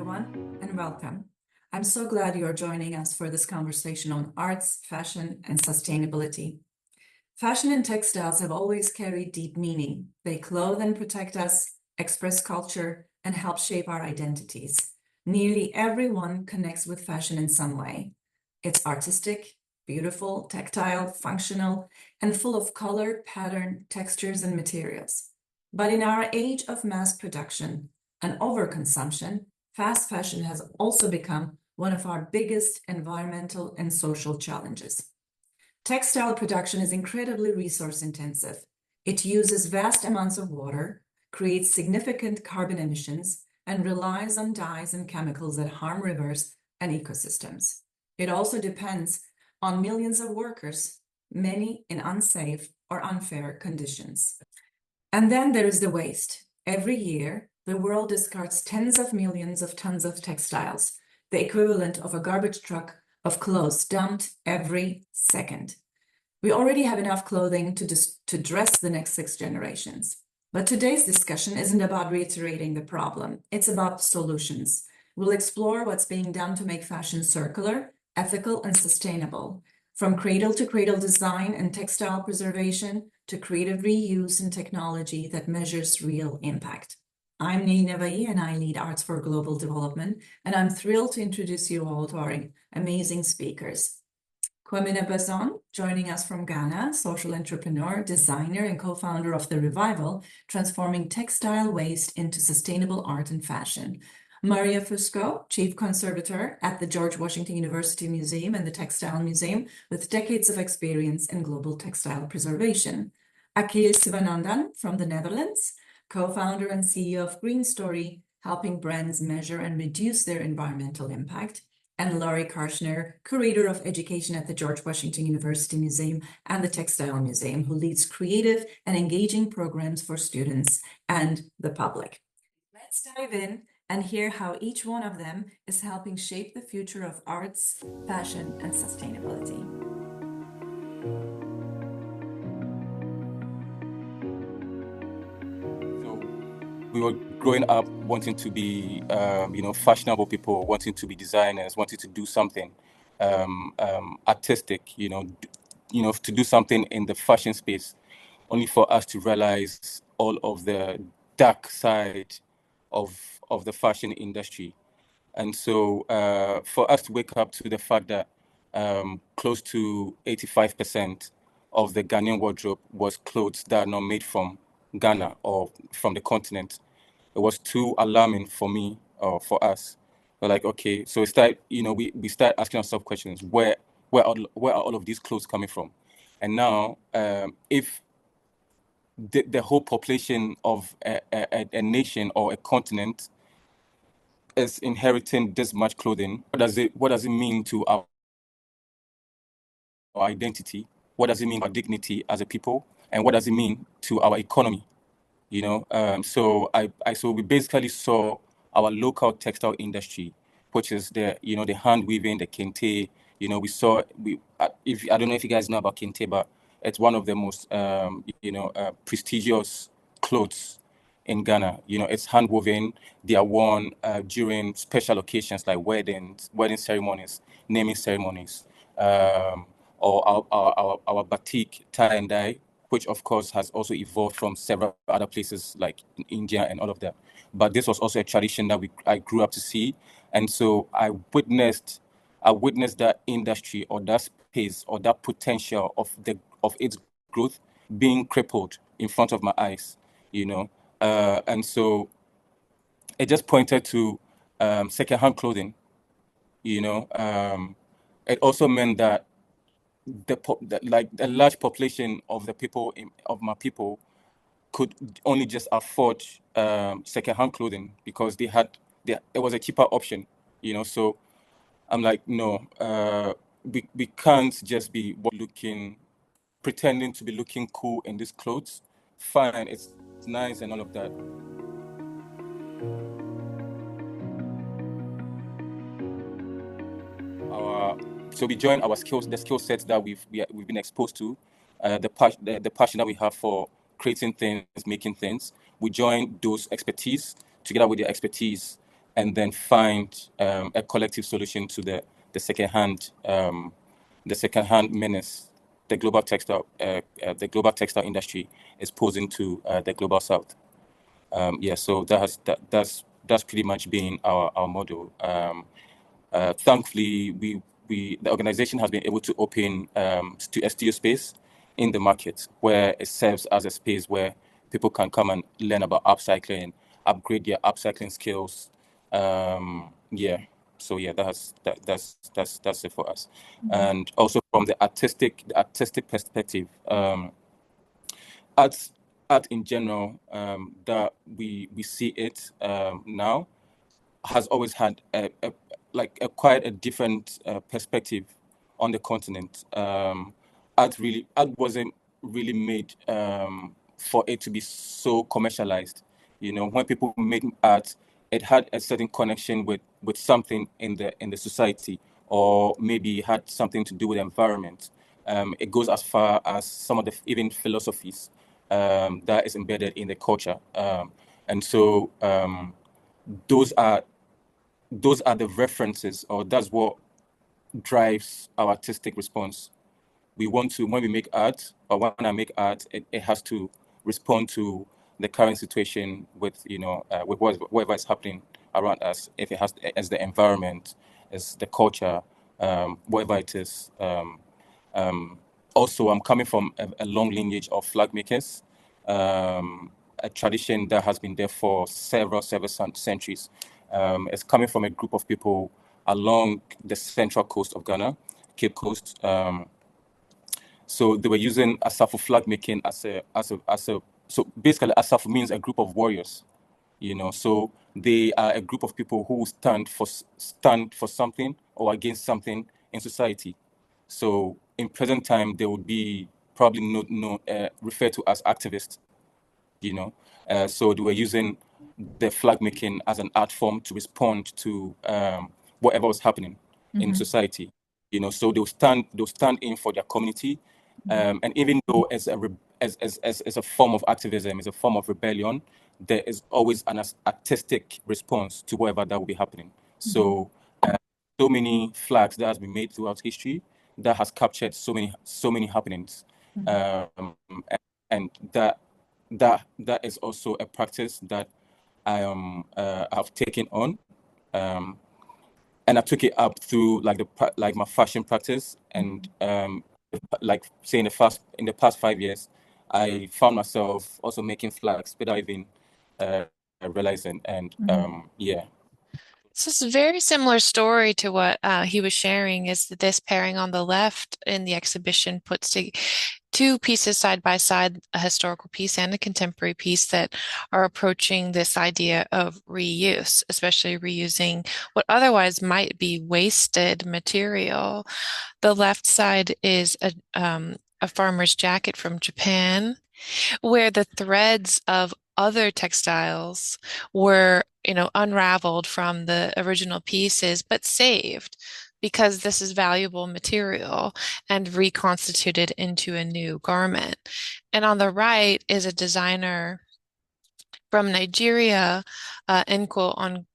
everyone, and welcome. I'm so glad you are joining us for this conversation on arts, fashion, and sustainability. Fashion and textiles have always carried deep meaning. They clothe and protect us, express culture, and help shape our identities. Nearly everyone connects with fashion in some way. It's artistic, beautiful, tactile, functional, and full of color, pattern, textures, and materials. But in our age of mass production and overconsumption, fast fashion has also become one of our biggest environmental and social challenges. Textile production is incredibly resource intensive. It uses vast amounts of water, creates significant carbon emissions, and relies on dyes and chemicals that harm rivers and ecosystems. It also depends on millions of workers, many in unsafe or unfair conditions. And then there is the waste. Every year, the world discards tens of millions of tons of textiles, the equivalent of a garbage truck of clothes dumped every second. We already have enough clothing to dress the next 6 generations. But today's discussion isn't about reiterating the problem. It's about solutions. We'll explore what's being done to make fashion circular, ethical, and sustainable, from cradle-to-cradle design and textile preservation to creative reuse and technology that measures real impact. I'm Nina Vai, and I lead Arts for Global Development, and I'm thrilled to introduce you all to our amazing speakers. Kwamena Boison, joining us from Ghana, social entrepreneur, designer, and co-founder of The Revival, transforming textile waste into sustainable art and fashion. Maria Fusco, Chief Conservator at the George Washington University Museum and the Textile Museum, with decades of experience in global textile preservation. Akhil Sivanandan from the Netherlands, co-founder and CEO of GreenStory, helping brands measure and reduce their environmental impact. And Kartchner, Curator of Education at the George Washington University Museum and the Textile Museum, who leads creative and engaging programs for students and the public. Let's dive in and hear how each one of them is helping shape the future of arts, fashion, and sustainability. So we were growing up wanting to be, fashionable people, wanting to be designers, wanting to do something artistic, to do something in the fashion space, only for us to realize all of the dark side of the fashion industry. And so for us to wake up to the fact that close to 85% of the Ghanaian wardrobe was clothes that are not made from Ghana or from the continent, it was too alarming for me or for us. We're like, okay, so we start asking ourselves questions: where are all of these clothes coming from? And now, if the whole population of a nation or a continent is inheriting this much clothing, what does it mean to our identity? What does it mean to our dignity as a people? And what does it mean to our economy? So we basically saw our local textile industry, which is the hand weaving, the kente. I don't know if you guys know about kente, but it's one of the most prestigious clothes in Ghana. It's hand woven. They are worn during special occasions like weddings, wedding ceremonies, naming ceremonies, or our batik tie and dye, which of course has also evolved from several other places like in India and all of that. But this was also a tradition that I grew up to see, and so I witnessed that industry or that space or that potential of its growth being crippled in front of my eyes, and so it just pointed to secondhand clothing. It also meant that the large population of of my people could only just afford secondhand clothing because it was a cheaper option, So I'm like, no, we can't just be pretending to be looking cool in these clothes. Fine, it's nice and all of that. So we join the skill sets that we've been exposed to, the passion that we have for creating things, making things. We join those expertise together with their expertise, and then find a collective solution to the second-hand menace the global textile industry is posing to the global south. So that's pretty much been our model. Thankfully, the organization has been able to open to studio space in the market, where it serves as a space where people can come and learn about upcycling, upgrade their upcycling skills. That's it for us. And also from the artistic perspective, art in general, that we see it now, has always had quite a different perspective on the continent. Art wasn't really made for it to be so commercialized. When people made art, it had a certain connection with something in the society, or maybe it had something to do with the environment. It goes as far as some of the even philosophies that is embedded in the culture, and so those are the references, or that's what drives our artistic response. We want to, when we make art, or when I make art, it has to respond to the current situation with with whatever is happening around us. If it has as the environment, as the culture, whatever it is. Also, I'm coming from a long lineage of flag makers, a tradition that has been there for several centuries. It's coming from a group of people along the central coast of Ghana, Cape Coast. So they were using Asafo flag making so basically Asafo means a group of warriors, so they are a group of people who stand for something or against something in society. So in present time, they would be probably referred to as activists, so they were using the flag making as an art form to respond to whatever was happening in society. So they'll stand in for their community, and even though as a form of activism, as a form of rebellion, there is always an artistic response to whatever that will be happening. So so many flags that has been made throughout history that has captured so many happenings, and that is also a practice that I have taken on, and I took it up through like my fashion practice, and like say in the past 5 years, I found myself also making flags without even realizing, and So it's a very similar story to what he was sharing, is that this pairing on the left in the exhibition puts two pieces side by side, a historical piece and a contemporary piece that are approaching this idea of reuse, especially reusing what otherwise might be wasted material. The left side is a farmer's jacket from Japan, where the threads of other textiles were, unraveled from the original pieces, but saved because this is valuable material and reconstituted into a new garment. And on the right is a designer from Nigeria, Nko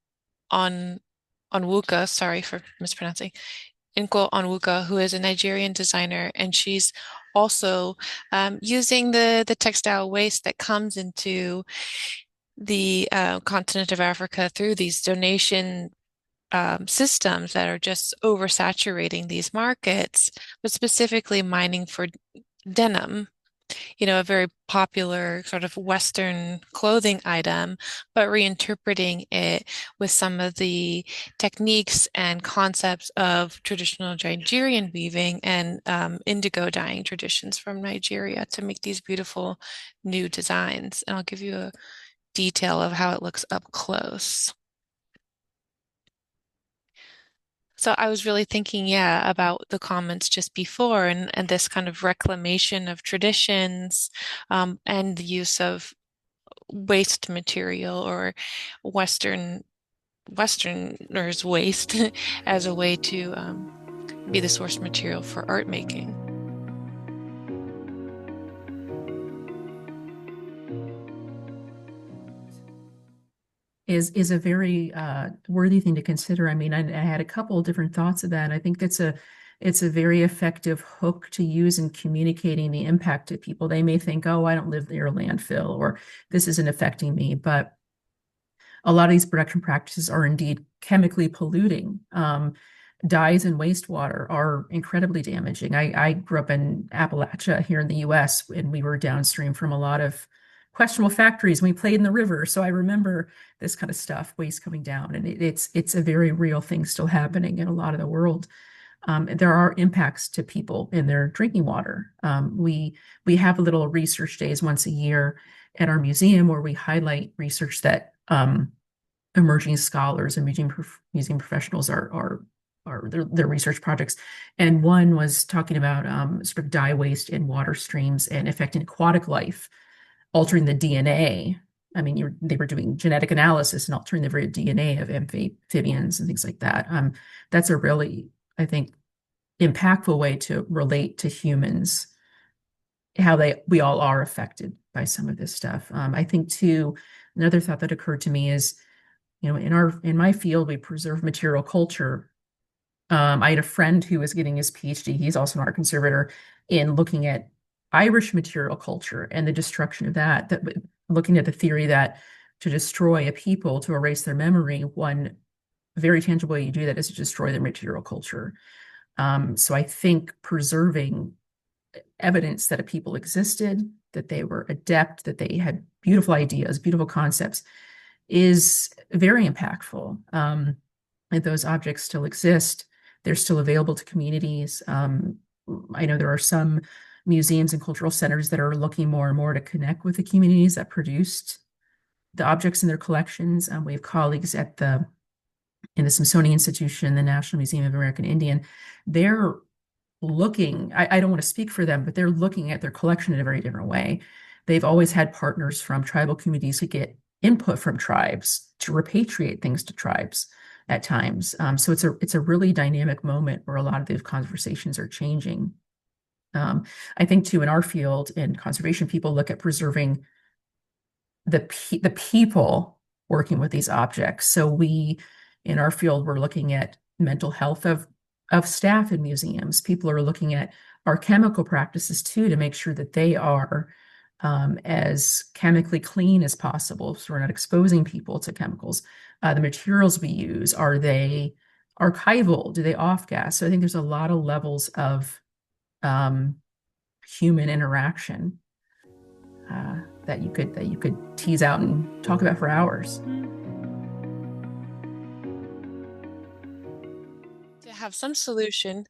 Onwuka, sorry for mispronouncing, Nko Onwuka, who is a Nigerian designer, and she's also using the textile waste that comes into the continent of Africa through these donation systems that are just oversaturating these markets, but specifically mining for denim, a very popular sort of Western clothing item, but reinterpreting it with some of the techniques and concepts of traditional Nigerian weaving and indigo dyeing traditions from Nigeria to make these beautiful new designs. And I'll give you a detail of how it looks up close. So I was really thinking, about the comments just before, and this kind of reclamation of traditions, and the use of waste material or Westerners' waste as a way to be the source material for art making. is a very worthy thing to consider. I mean, I had a couple of different thoughts of that. I think it's a very effective hook to use in communicating the impact to people. They may think, oh, I don't live near a landfill, or this isn't affecting me, but a lot of these production practices are indeed chemically polluting. Dyes and wastewater are incredibly damaging. I grew up in Appalachia here in the US, and we were downstream from a lot of questionable factories. We played in the river. So I remember this kind of stuff, waste coming down, and it's a very real thing still happening in a lot of the world. There are impacts to people in their drinking water. We have little research days once a year at our museum where we highlight research that emerging scholars and museum professionals are their research projects. And one was talking about sort of dye waste in water streams and affecting aquatic life, altering the DNA. I mean, they were doing genetic analysis and altering the very DNA of amphibians and things like that. That's a really, I think, impactful way to relate to humans, how we all are affected by some of this stuff. I think too, another thought that occurred to me is, in my field, we preserve material culture. I had a friend who was getting his PhD, he's also an art conservator, in looking at Irish material culture and the destruction of that, looking at the theory that to destroy a people, to erase their memory, one very tangible way you do that is to destroy their material culture. So I think preserving evidence that a people existed, that they were adept, that they had beautiful ideas, beautiful concepts, is very impactful. And those objects still exist. They're still available to communities. I know there are some museums and cultural centers that are looking more and more to connect with the communities that produced the objects in their collections. We have colleagues in the Smithsonian Institution, the National Museum of American Indian. They're looking, I don't want to speak for them, but they're looking at their collection in a very different way. They've always had partners from tribal communities who get input from tribes to repatriate things to tribes at times. So it's a really dynamic moment where a lot of these conversations are changing. I think too, in our field, in conservation, people look at preserving the people working with these objects. So in our field, we're looking at mental health of staff in museums. People are looking at our chemical practices too, to make sure that they are as chemically clean as possible, so we're not exposing people to chemicals. The materials we use, are they archival? Do they off-gas? So I think there's a lot of levels of human interaction that you could tease out and talk about for hours. To have some solution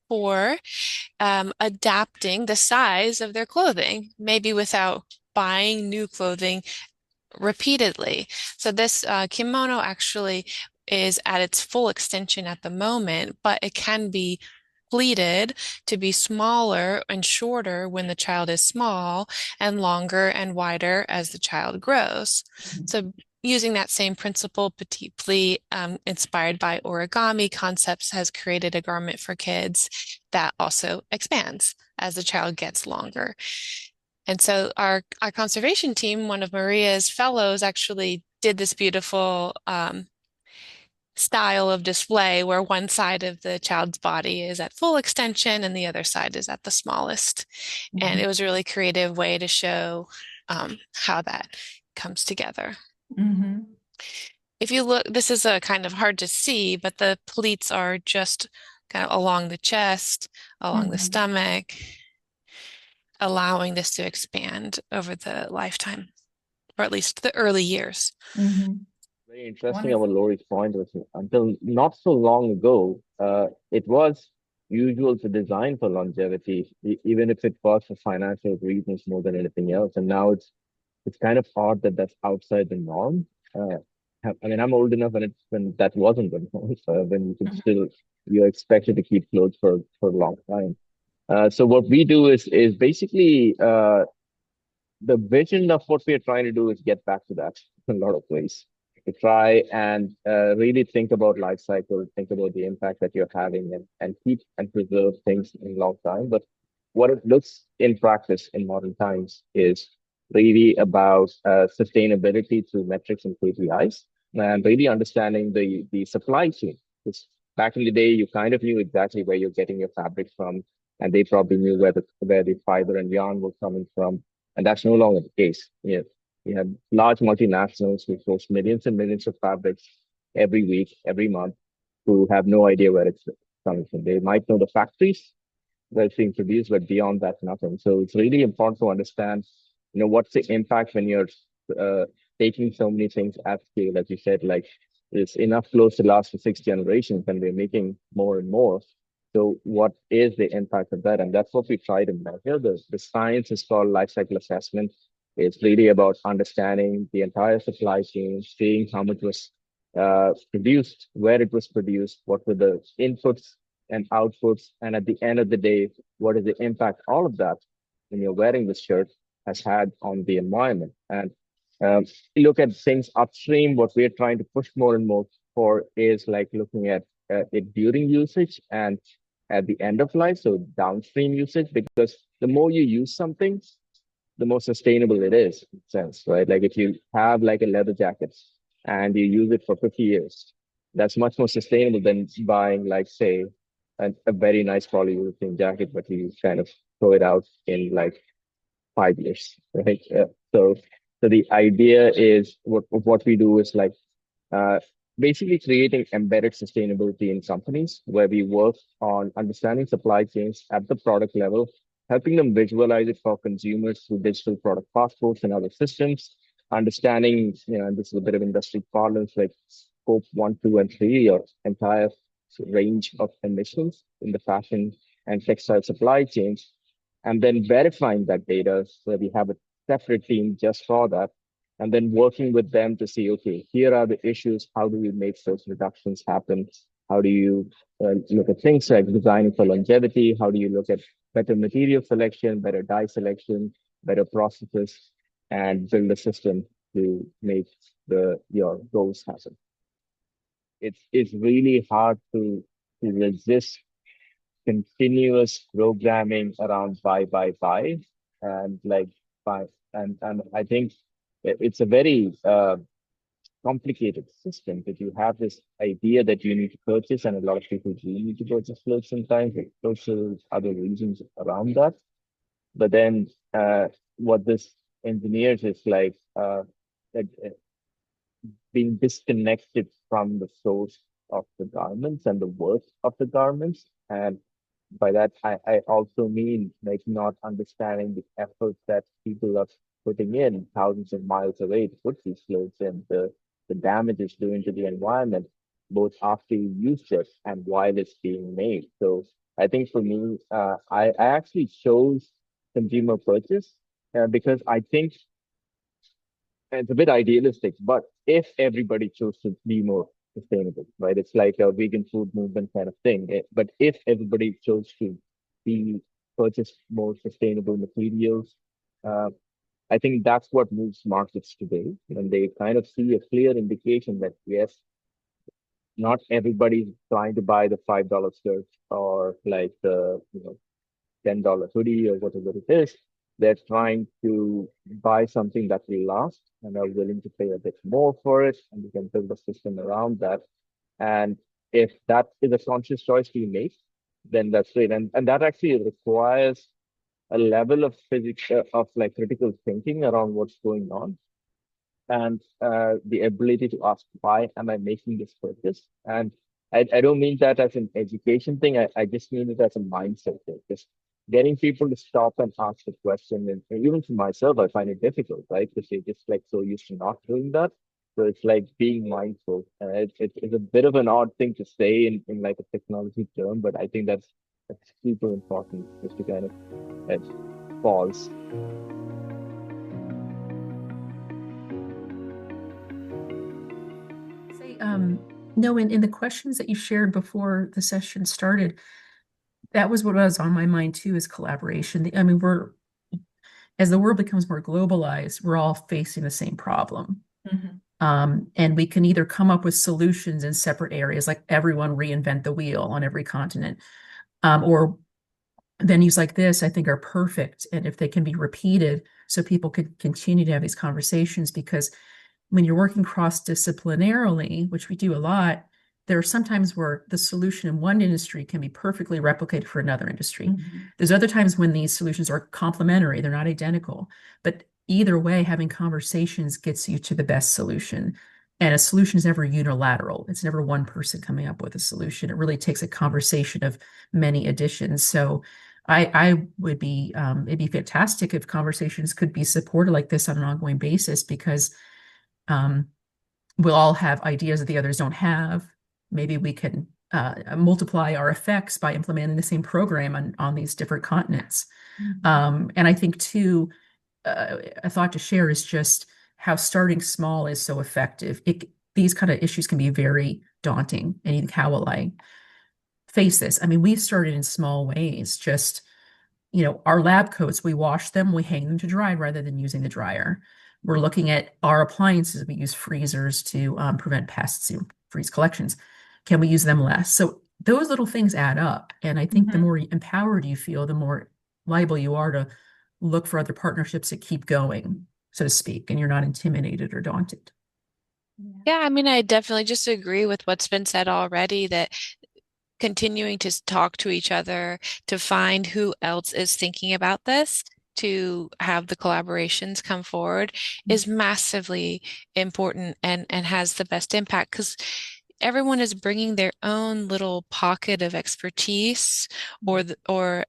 for adapting the size of their clothing, maybe without buying new clothing repeatedly. So this kimono actually is at its full extension at the moment, but it can be pleated to be smaller and shorter when the child is small, and longer and wider as the child grows. Mm-hmm. So using that same principle, petit pli, inspired by origami concepts, has created a garment for kids that also expands as the child gets longer. And so our conservation team, one of Maria's fellows, actually did this beautiful style of display where one side of the child's body is at full extension and the other side is at the smallest. Mm-hmm. And it was a really creative way to show how that comes together. Mm-hmm. If you look, this is a kind of hard to see, but the pleats are just kind of along the chest, along mm-hmm. the stomach, allowing this to expand over the lifetime, or at least the early years. Mm-hmm. Very interesting about Lori's point was, until not so long ago, it was usual to design for longevity, even if it was for financial reasons more than anything else. And now it's kind of odd that that's outside the norm. I mean, I'm old enough when that wasn't the norm. So when you could still, you're expected to keep clothes for a long time. So what we do is basically the vision of what we are trying to do is get back to that in a lot of ways. To try and really think about life cycle, think about the impact that you're having, and keep and preserve things in a long time. But what it looks in practice in modern times is really about sustainability through metrics and KPIs. and really understanding the supply chain. Because back in the day, you kind of knew exactly where you're getting your fabric from, and they probably knew where the fiber and yarn were coming from, and that's no longer the case. You have large multinationals who source millions and millions of fabrics every week, every month, who have no idea where it's coming from. They might know the factories where it's being produced, but beyond that, nothing. So it's really important to understand, what's the impact when you're uh, taking so many things at scale, as you said, like there's enough clothes to last for 6 generations, and we're making more and more. So what is the impact of that? And that's what we try to measure. The science is called life cycle assessment. It's really about understanding the entire supply chain, seeing how much was produced, where it was produced, what were the inputs and outputs, and at the end of the day, what is the impact all of that when you're wearing this shirt has had on the environment. And you look at things upstream, what we're trying to push more and more for is like looking at it during usage and at the end of life, so downstream usage, because the more you use something, the more sustainable it is, in a sense, right? Like if you have like a leather jacket and you use it for 50 years, that's much more sustainable than buying like, say, a very nice polyurethane jacket, but you kind of throw it out in like 5 years, right? So the idea is what we do is like uh, basically creating embedded sustainability in companies where we work on understanding supply chains at the product level, helping them visualize it for consumers through digital product passports and other systems, understanding, this is a bit of industry parlance like scope 1, 2, and 3, your entire range of emissions in the fashion and textile supply chains, and then verifying that data so we have a separate team just for that, and then working with them to see, okay, here are the issues. How do we make those reductions happen? How do you look at things like designing for longevity? How do you look at better material selection, better dye selection, better processes, and build a system to make your goals happen? It's really hard to resist continuous programming around buy, and like buy, and I think it's a very complicated system that you have this idea that you need to purchase, and a lot of people do need to purchase clothes sometimes, like social other reasons around that. But then what this engineers is like being disconnected from the source of the garments and the worth of the garments. And by that, I also mean like not understanding the effort that people are putting in thousands of miles away to put these clothes in, the damage it's doing to the environment, both after you use it and while it's being made. So I think for me, I actually chose consumer purchase because I think it's a bit idealistic, but if everybody chose to be more sustainable, right? It's like a vegan food movement kind of thing. But if everybody chose to be purchase more sustainable materials, uh, I think that's what moves markets today. And they kind of see a clear indication that yes, not everybody's trying to buy the $5 shirt or like the $10 hoodie or whatever it is. They're trying to buy something that will last and are willing to pay a bit more for it. And we can build a system around that. And if that is a conscious choice we make, then that's great. And that actually requires a level of physics of like critical thinking around what's going on, and the ability to ask, why am I making this purchase? And I don't mean that as an education thing. I just mean it as a mindset thing. Just getting people to stop and ask the question. And even for myself, I find it difficult, right? Because they're just like so used to not doing that. So it's like being mindful. It's a bit of an odd thing to say in like a technology term, but I think that's super important just to kind of pause. No, in the questions that you shared before the session started, that was what was on my mind too, is collaboration. I mean, as the world becomes more globalized, we're all facing the same problem. And we can either come up with solutions in separate areas, like everyone reinvent the wheel on every continent, or venues like this, I think, are perfect. And if they can be repeated, so people could continue to have these conversations, because when you're working cross-disciplinarily, which we do a lot, there are sometimes where the solution in one industry can be perfectly replicated for another industry. There's other times when these solutions are complementary, they're not identical, but either way, having conversations gets you to the best solution. And a solution is never unilateral. It's never one person coming up with a solution. It really takes a conversation of many additions. So I would be, it'd be fantastic if conversations could be supported like this on an ongoing basis, because we'll all have ideas that the others don't have. Maybe we can multiply our effects by implementing the same program on these different continents. And I think too, a thought to share is just how starting small is so effective. These kind of issues can be very daunting. And you think, how will I face this? I mean, we've started in small ways, just, our lab coats, we wash them, we hang them to dry rather than using the dryer. We're looking at our appliances. We use freezers to prevent pests, freeze collections. Can we use them less? So those little things add up. And I think the more empowered you feel, the more liable you are to look for other partnerships that keep going, so to speak, and you're not intimidated or daunted. Yeah, I mean, I definitely just agree with what's been said already, that continuing to talk to each other, to find who else is thinking about this, to have the collaborations come forward is massively important and has the best impact, because everyone is bringing their own little pocket of expertise or the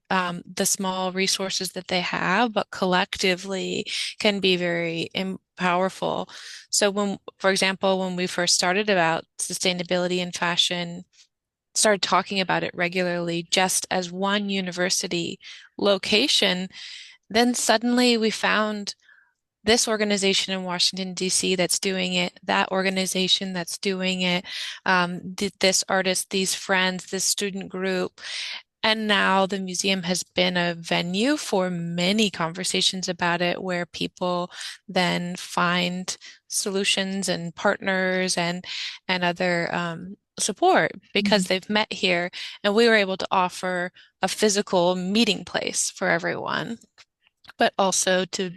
small resources that they have, but collectively can be very powerful. So for example, when we first started about sustainability in fashion, started talking about it regularly just as one university location, then suddenly we found this organization in Washington, D.C. that's doing it, that organization that's doing it, this artist, these friends, this student group. And now the museum has been a venue for many conversations about it, where people then find solutions and partners and other support because they've met here. And we were able to offer a physical meeting place for everyone, but also to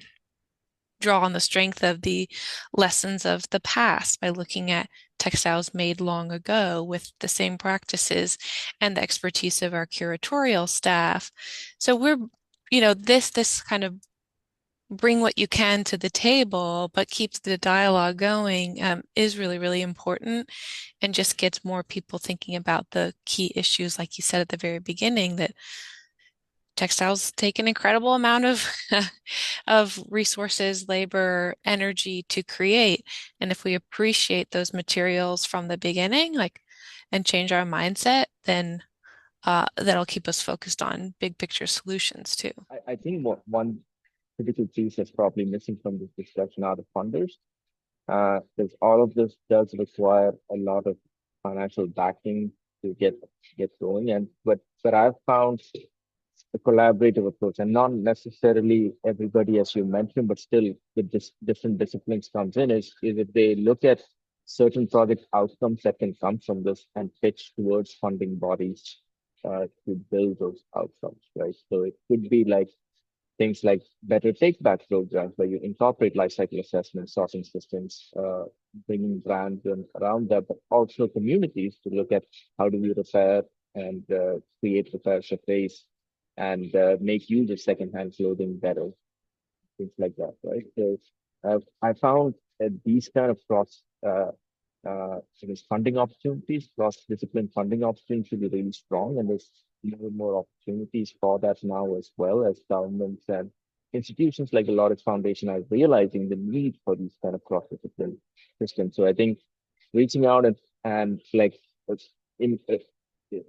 draw on the strength of the lessons of the past by looking at textiles made long ago with the same practices and the expertise of our curatorial staff. So we're, this kind of bring what you can to the table, but keeps the dialogue going, is really, really important, and just gets more people thinking about the key issues, like you said at the very beginning, that textiles take an incredible amount of of resources, labor, energy to create. And if we appreciate those materials from the beginning, and change our mindset, then that'll keep us focused on big picture solutions too. I think one critical piece that's probably missing from this discussion are the funders. Because all of this does require a lot of financial backing to get going. But I've found a collaborative approach, and not necessarily everybody, as you mentioned, but still with this different disciplines comes in, is if they look at certain project outcomes that can come from this and pitch towards funding bodies to build those outcomes, right? So it could be like things like better take-back programs where you incorporate life cycle assessment, sorting systems, bringing brands around that, but also communities to look at how do we repair and create repair cafes and make use of secondhand clothing better, things like that, right? So I found that these kind of funding opportunities, cross-discipline funding opportunities should be really strong, and there's more opportunities for that now, as well as governments and institutions like the Laureate Foundation are realizing the need for these kind of cross-discipline systems. So I think reaching out and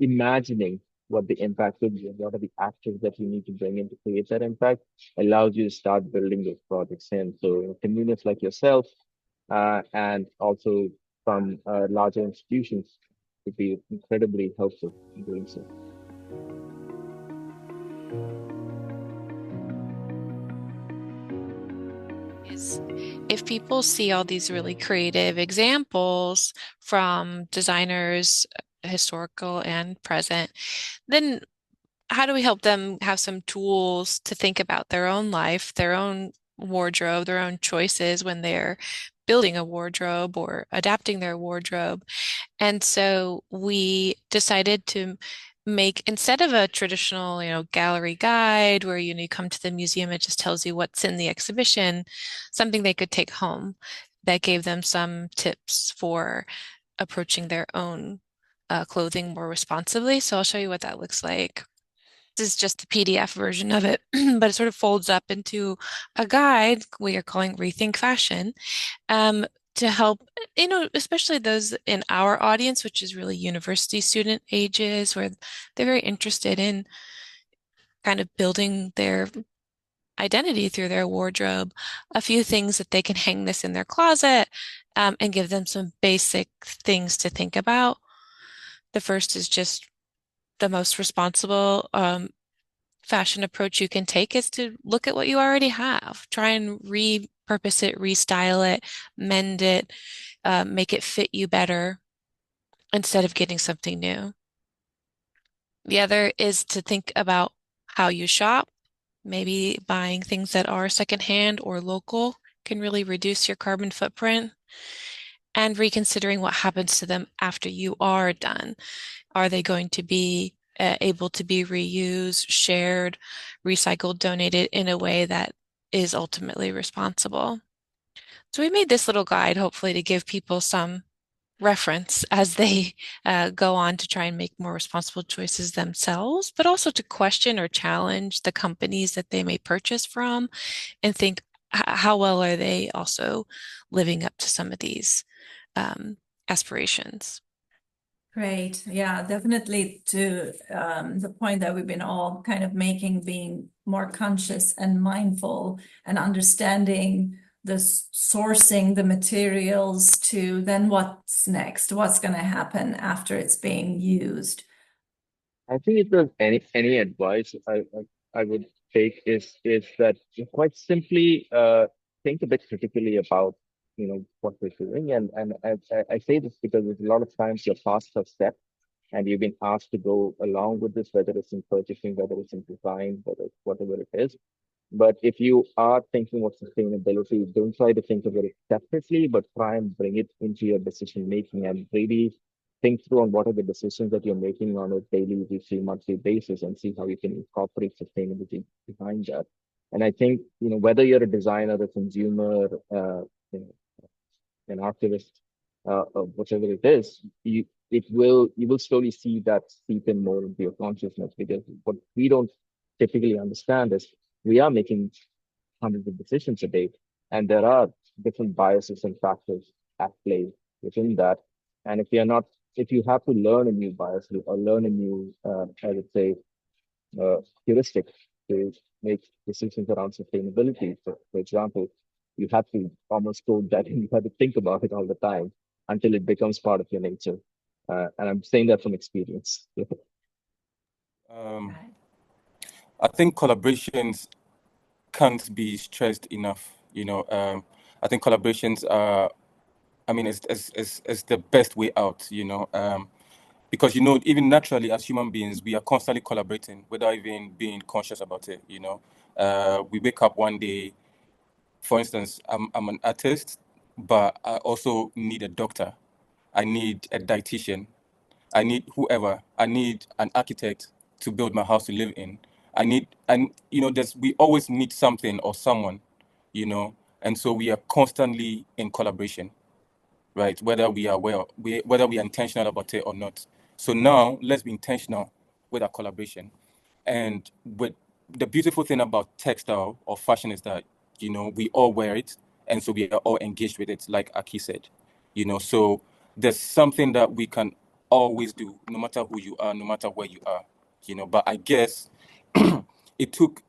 imagining what the impact would be and what are the actors that you need to bring in to create that impact allows you to start building those projects in. So communities like yourself and also from larger institutions would be incredibly helpful in doing so. If people see all these really creative examples from designers, historical and present, then how do we help them have some tools to think about their own life, their own wardrobe, their own choices when they're building a wardrobe or adapting their wardrobe. And so we decided to make, instead of a traditional, gallery guide where, you come to the museum, it just tells you what's in the exhibition, something they could take home that gave them some tips for approaching their own clothing more responsibly. So I'll show you what that looks like. This is just the PDF version of it, but it sort of folds up into a guide we are calling Rethink Fashion, to help, especially those in our audience, which is really university student ages, where they're very interested in kind of building their identity through their wardrobe, a few things that they can hang this in their closet, and give them some basic things to think about. The first is just the most responsible fashion approach you can take is to look at what you already have. Try and repurpose it, restyle it, mend it, make it fit you better instead of getting something new. The other is to think about how you shop. Maybe buying things that are secondhand or local can really reduce your carbon footprint, and reconsidering what happens to them after you are done. Are they going to be able to be reused, shared, recycled, donated in a way that is ultimately responsible? So we made this little guide, hopefully, to give people some reference as they go on to try and make more responsible choices themselves, but also to question or challenge the companies that they may purchase from and think, how well are they also living up to some of these aspirations? Great. Yeah, definitely to the point that we've been all kind of making, being more conscious and mindful and understanding the sourcing the materials to then what's next, what's going to happen after it's being used. I think if there's any advice I would take is that you quite simply think a bit critically about what we're doing, and I say this because there's a lot of times your past have set and you've been asked to go along with this, whether it's in purchasing, whether it's in design, whatever it is. But if you are thinking of sustainability, don't try to think of it separately, but try and bring it into your decision making and really think through on what are the decisions that you're making on a daily, weekly, monthly basis and see how you can incorporate sustainability behind that. And I think, whether you're a designer, a consumer, you know, an activist, whatever it is, you will slowly see that seep in more into your consciousness, because what we don't typically understand is we are making hundreds of decisions a day, and there are different biases and factors at play within that. And if you have to learn a new bias or learn a new, I would say, heuristic to make decisions around sustainability. For example, you have to almost code that and you have to think about it all the time until it becomes part of your nature. And I'm saying that from experience. I think collaborations can't be stressed enough. I think collaborations are, it's the best way out, because, even naturally as human beings, we are constantly collaborating without even being conscious about it. We wake up one day, for instance, I'm an artist, but I also need a doctor. I need a dietitian. I need whoever. I need an architect to build my house to live in. We always need something or someone, and so we are constantly in collaboration, right? Whether we are whether we are intentional about it or not. So now let's be intentional with our collaboration. And with the beautiful thing about textile or fashion is that, we all wear it, and so we are all engaged with it, like Akhil said. So there's something that we can always do, no matter who you are, no matter where you are. But I guess it took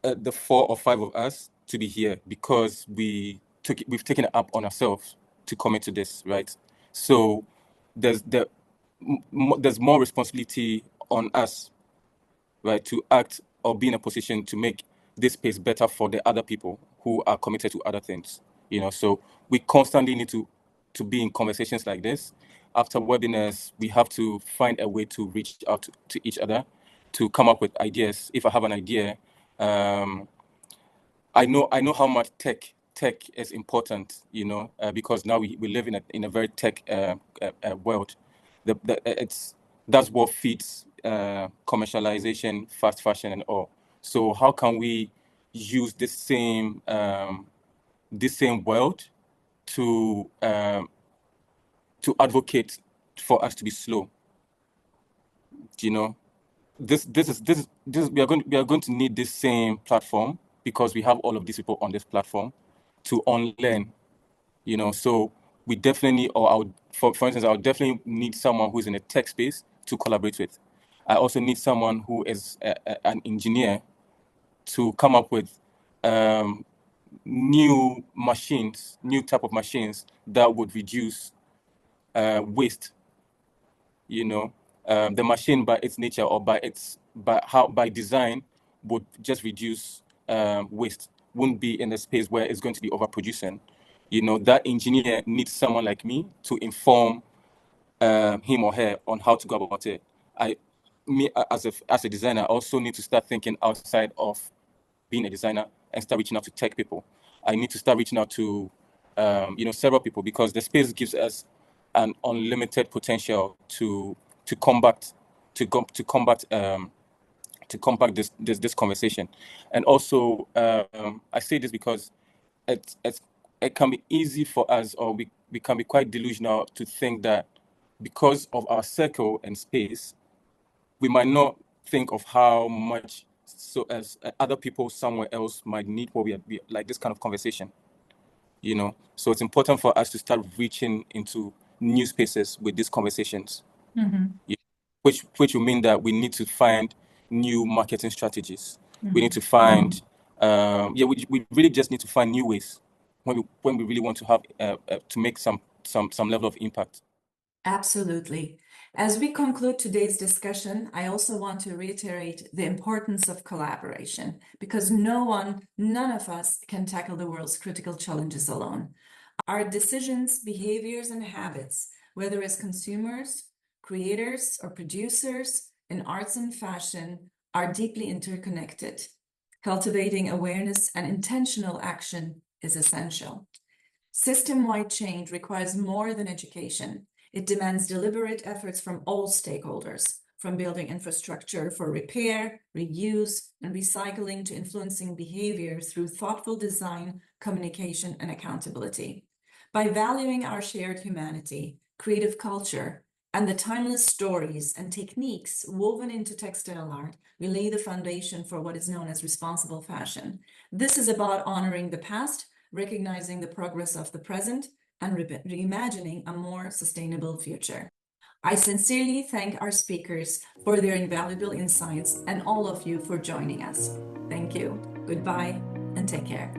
the 4 or 5 of us to be here because we've taken it up on ourselves to commit to this, right? So there's more responsibility on us, right, to act or be in a position to make this space better for the other people who are committed to other things. So we constantly need to be in conversations like this. After webinars, we have to find a way to reach out to each other to come up with ideas. If I have an idea, I know how much tech tech is important, because now we live in a very tech world. That's what feeds commercialization, fast fashion, and all. So how can we use this same world to advocate for us to be slow? This we are going to need this same platform, because we have all of these people on this platform to unlearn. So we definitely, for instance, I would definitely need someone who's in a tech space to collaborate with. I also need someone who is an engineer to come up with new type of machines that would reduce waste. The machine by its nature, or by design, would just reduce waste. Wouldn't be in a space where it's going to be overproducing. That engineer needs someone like me to inform him or her on how to go about it. As a designer, I also need to start thinking outside of being a designer and start reaching out to tech people. I need to start reaching out to several people, because the space gives us an unlimited potential to combat this conversation. And also, I say this because it can be easy for us, or we can be quite delusional to think that because of our circle and space, we might not think of how much as other people somewhere else might need what we like this kind of conversation. So it's important for us to start reaching into new spaces with these conversations. Which will mean that we need to find new marketing strategies. We need to find we really just need to find new ways when we really want to have to make some level of impact. Absolutely. As we conclude today's discussion, I also want to reiterate the importance of collaboration, because none of us can tackle the world's critical challenges alone. Our decisions, behaviors, and habits, whether as consumers, creators, or producers in arts and fashion, are deeply interconnected. Cultivating awareness and intentional action is essential. System-wide change requires more than education. It demands deliberate efforts from all stakeholders, from building infrastructure for repair, reuse, and recycling to influencing behavior through thoughtful design, communication, and accountability. By valuing our shared humanity, creative culture, and the timeless stories and techniques woven into textile art, we lay the foundation for what is known as responsible fashion. This is about honoring the past, recognizing the progress of the present, and reimagining a more sustainable future. I sincerely thank our speakers for their invaluable insights, and all of you for joining us. Thank you. Goodbye and take care.